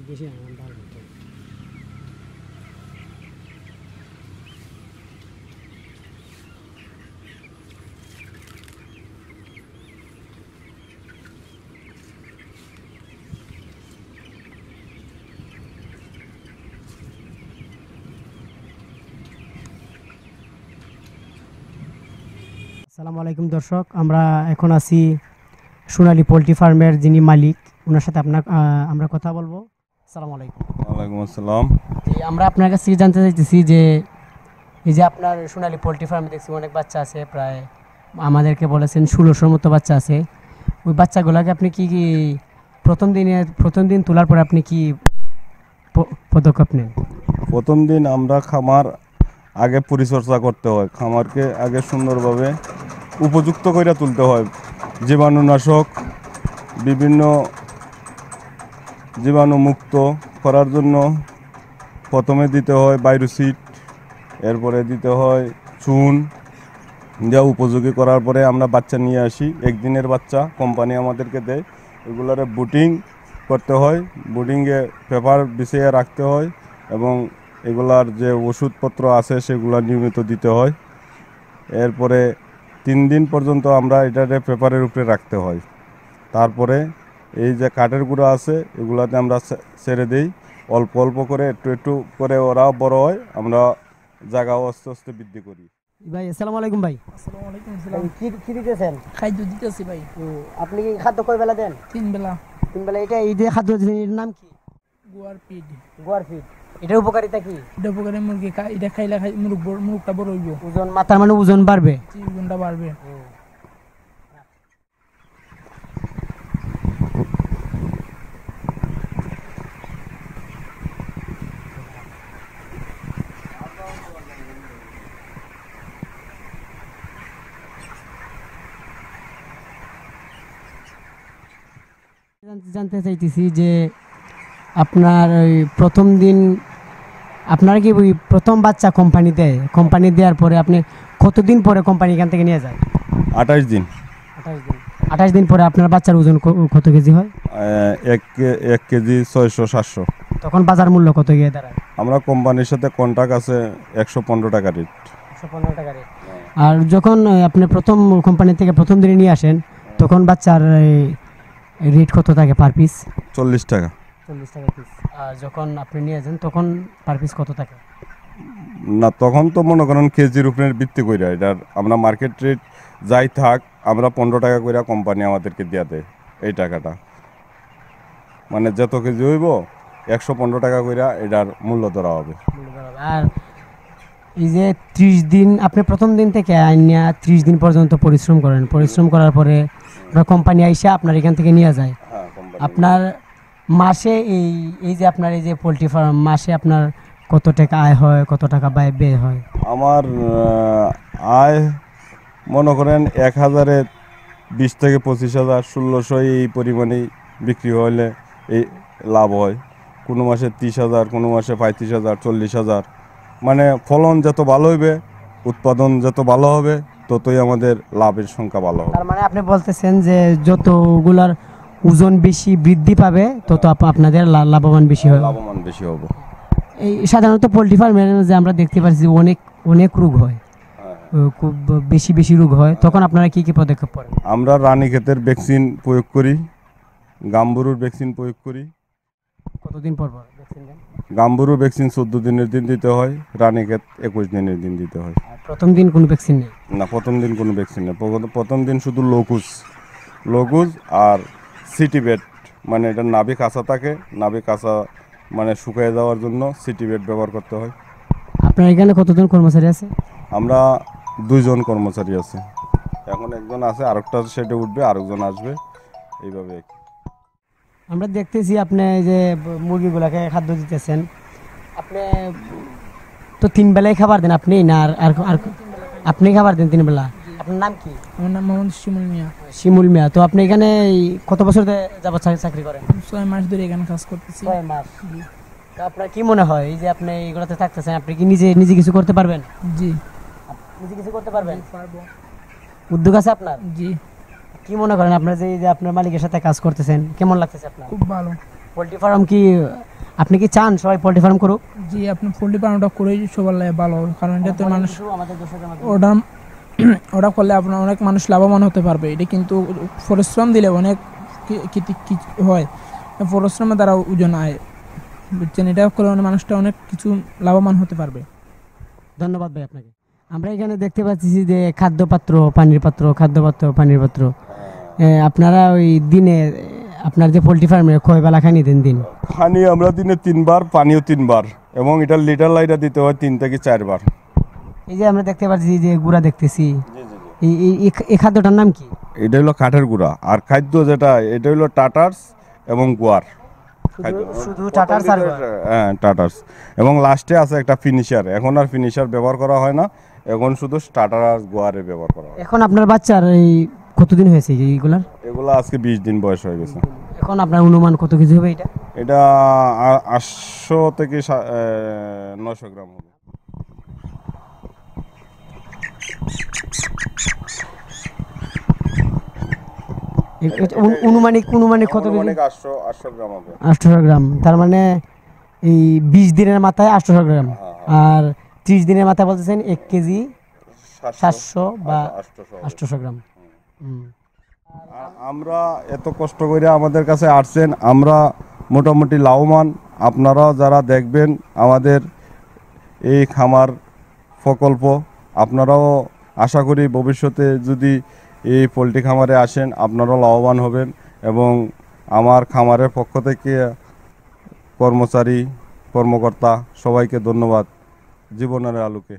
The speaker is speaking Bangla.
বেশি আনন্দ হতো। আসসালামু আলাইকুম দর্শক, আমরা এখন আছি সোনালী পোলট্রি ফার্মের যিনি মালিক, ওনার সাথে আমরা কথা বলবো। আসসালামু আলাইকুম। ওয়ালাইকুম আসসালাম। আমরা আপনার কাছ থেকে জানতে চাইতেছি যে এই যে আপনার সোনালী পোলট্রি ফার্মে দেখছি অনেক বাচ্চা আছে, প্রায় আমাদেরকে বলেছেন 1600 মতো বাচ্চা আছে। ওই বাচ্চাগুলোকে আপনি কি প্রথম দিন তোলার পরে আপনি কি পদক্ষেপ নেন? প্রথম দিন আমরা খামার আগে পরিচর্যা করতে হয়, খামারকে আগে সুন্দরভাবে উপযুক্ত করে তুলতে হয়। জীবাণুনাশক বিভিন্ন জীবাণুমুক্ত করার জন্য প্রথমে দিতে হয় বায়োসিড, এরপরে দিতে হয় চুন, যা উপযোগী করার পরে আমরা বাচ্চা নিয়ে আসি। একদিনের বাচ্চা কোম্পানি আমাদেরকে দেয়, এগুলোরে বুটিং করতে হয়, বুটিংয়ে পেপার বিছিয়ে রাখতে হয় এবং এগুলার যে ওষুধপত্র আছে সেগুলো নিয়মিত দিতে হয়। এরপরে 3 দিন পর্যন্ত আমরা এটাকে পেপারের উপরে রাখতে হয়। তারপরে এই যে কাঠের গুঁড়ো আছে এগুলাতে আমরা ছেড়ে দিই, অল্প অল্প করে একটু একটু করে ওরা বড় হয়, আমরা জায়গাও আস্তে আস্তে বৃদ্ধি করি। ভাই আসসালামু আলাইকুম। ভাই আসসালামু আলাইকুম আসসালাম। কি দিতেছেন? খাদ্য দিতেছি ভাই। আপনি কি খাদ্য কয় বেলা দেন? 3 বেলা। 3 বেলা। এটা এই যে খাদ্য দিতেছেন এর নাম কি? গোয়ার পিড। গোয়ার ফিড। এটার উপকারিতা কি? এটা উপকারে মুরগি এটা খাইলে মুরগটা বড় হইব। ওজন মাথার মানে ওজন বাড়বে, ওজনটা বাড়বে। জানতে চাইতেছি যে আপনার ওই প্রথম দিন আপনার কি ওই প্রথম বাচ্চা কোম্পানি দেয়, কোম্পানি দেওয়ার পরে আপনি কতদিন পরে কোম্পানি এখান থেকে নিয়ে যায়? 28 দিন। 28 দিন। 28 দিন পরে আপনার বাচ্চার ওজন কত কেজি হয়? 1 কেজি 600-700। তখন বাজার মূল্য কত গিয়ে দাঁড়ায়? আমরা কোম্পানির সাথে কন্ট্রাক্ট আছে 115 টাকা রেট। 115 টাকা রেট। আর যখন আপনি প্রথম কোম্পানি থেকে প্রথম দিনে নিয়ে আসেন তখন বাচ্চার রেট কত থাকে পার পিস? 40 টাকা। 40 টাকা পিস। আর যখন আপনি নিয়ে যান তখন পার পিস কত থাকে? না, তখন তো মনে করেন কেজির উপরে ভিত্তি করে এটার আমরা মার্কেট রেট যাই থাক, আমরা 15 টাকা করে কোম্পানি আমাদেরকে দিয়ে দেয়। এই টাকাটা মানে যত কেজি হইব 115 টাকা করে এটার মূল্য ধরা হবে। আর এই যে 30 দিন আপনি প্রথম দিন থেকে আইনা 30 দিন পর্যন্ত পরিশ্রম করেন, পরিশ্রম করার পরে কোম্পানি আইসা আপনার এখান থেকে নিয়ে যায়। আপনার মাসে এই যে আপনার এই যে পোলট্রি ফার্ম, মাসে আপনার কত টাকা আয় হয়, কত টাকা ব্যয় হয়? আমার আয় মনে করেন 1000-এ 20 থেকে 25,000, 1600 এই পরিমাণেই বিক্রি হলে এই লাভ হয়। কোনো মাসে 30,000, কোনো মাসে 35,000, 40,000। মানে ফলন যত ভালো হইবে, উৎপাদন যত ভালো হবে, ততই আমাদের লাভের সংখ্যা ভালো হবে। তার মানে আপনি বলতেছেন যে যতগুলার ওজন বেশি বৃদ্ধি পাবে তত আপনাদের লাভবান বেশি হবে। লাভবান বেশি হবে। এই সাধারণত পোলট্রি ফার্মের যে আমরা দেখতে পাচ্ছি অনেক অনেক রোগ হয়, খুব বেশি বেশি রোগ হয়, তখন আপনারা কি কি পদক্ষেপ করেন? আমরা রানীক্ষেতের ভ্যাকসিন প্রয়োগ করি, গাম্বুরুর ভ্যাকসিন প্রয়োগ করি। কতদিন পর পর ভ্যাকসিন দেন? গাম্বুরুর ভ্যাকসিন 14 দিনের দিন দিতে হয়, রানীক্ষেত 21 দিনের দিন দিতে হয়। প্রথম দিন কোনো ভ্যাকসিন নেই? না, প্রথম দিন কোনো ভ্যাকসিন নেই। প্রথম দিন শুধু লঘুজ আর সিটিবেট, মানে এটা নাভি কাঁচা থাকে, নাভি কাঁচা মানে শুকিয়ে যাওয়ার জন্য সিটিবেট ব্যবহার করতে হয়। আপনার এখানে কতজন কর্মচারী আছে? আমরা 2 জন কর্মচারী আছে, এখন একজন আছে, আরেকটা সেটে উঠবে, আরেকজন আসবে, এইভাবে। আমরা দেখতেছি আপনি যে মুরগিগুলাকে খাদ্য দিতেছেন, আপনি তো 3 বেলায় খাবার দেন আপনি না? আর আপনি খাবার দেন 3 বেলা? আপনার নাম কি? আমার নাম মোহাম্মদ শিমুল মিয়া। শিমুল মিয়া। তো আপনি এখানে কত বছর যাবত চাকরি করেন? 6 মাস ধরে এখানে কাজ করতেছি। 6 মাস। তো আপনার কি মনে হয় এই যে আপনি এগুলোতে থাকতেছেন, আপনি কি নিজে কিছু করতে পারবেন? জি। নিজে কিছু করতে পারবেন? পারবো। উদ্যোগ আছে আপনার? জি। কি মনে করেন আপনার যে আপনার মালিকের সাথে কাজ করতেছেন কেমন লাগতেছে আপনার? খুব ভালো। পোলট্রি ফার্ম কি আপনি কি চান সবাই পোলট্রি ফার্ম করুক? জি, আপনি পোল্ট্রি ফার্মটা করেই সবার লাগে ভালো, কারণ এটাতে মানুষ আমাদের দর্শকদের মাধ্যমে। ওটা ওটা করলে আপনার অনেক মানুষ লাভবান হতে পারবে। এটা কিন্তু পরিশ্রম দিলে অনেক হয়, পরিশ্রমের দ্বারা ওজন আয়, বুঝছেন? এটা করলে মানুষটা অনেক কিছু লাভবান হতে পারবে। ধন্যবাদ ভাই আপনাকে। আমরা এখানে দেখতে পাচ্ছি যে খাদ্যপাত্র, পানির পাত্র, খাদ্যপাত্র, পানির পাত্র। আপনারা ওই দিনে আপনার যে পোলট্রি ফার্মে কয় বেলা খানি দেন দিন? পানি আমরা দিনে 3 বার, পানিও 3 বার, এবং এটা লিটার লাইটা দিতে হয় 3 থেকে 4 বার। এই যে আমরা দেখতে পাচ্ছি যে গুড়া দেখতেছি, এই খাদ্যটার নাম কি? এটা হলো কাঠের গুঁড়া, আর খাদ্য যেটা এটা হলো টাটার্স এবং গোয়ার। শুধু টাটার সার্ভার? হ্যাঁ, টাটার্স, এবং লাস্টে আছে একটা ফিনিশার। এখন আর ফিনিশার ব্যবহার করা হয় না, এখন শুধু স্টার্টার আর গোয়ারে ব্যবহার করা হয়। এখন আপনার বাচ্চার এই কতদিন হয়েছে এইগুলার? এগুলো আজকে 20 দিন বয়স হয়ে গেছে। এখন আপনার অনুমান কত কেজি হবে এটা? এটা 800 থেকে 900 গ্রাম হবে। অনুমানিক কত কেজি? অনেক 800 গ্রাম হবে। 800 গ্রাম, তার মানে এই 20 দিনের মাথায় 800 গ্রাম। আর 30 দিনের মাথায় বলতেছেন 1 কেজি 700 বা 800 গ্রাম। আমরা এত কষ্ট করে আমাদের কাছে আসছেন, আমরা মোটামুটি লাভবান। আপনারাও যারা দেখবেন আমাদের এই খামার প্রকল্প, আপনারাও আশা করি ভবিষ্যতে যদি এই পোলট্রি খামারে আসেন আপনারাও লাভবান হবেন। এবং আমার খামারের পক্ষ থেকে কর্মচারী, কর্মকর্তা সবাইকে ধন্যবাদ। জীবনের আলোকে।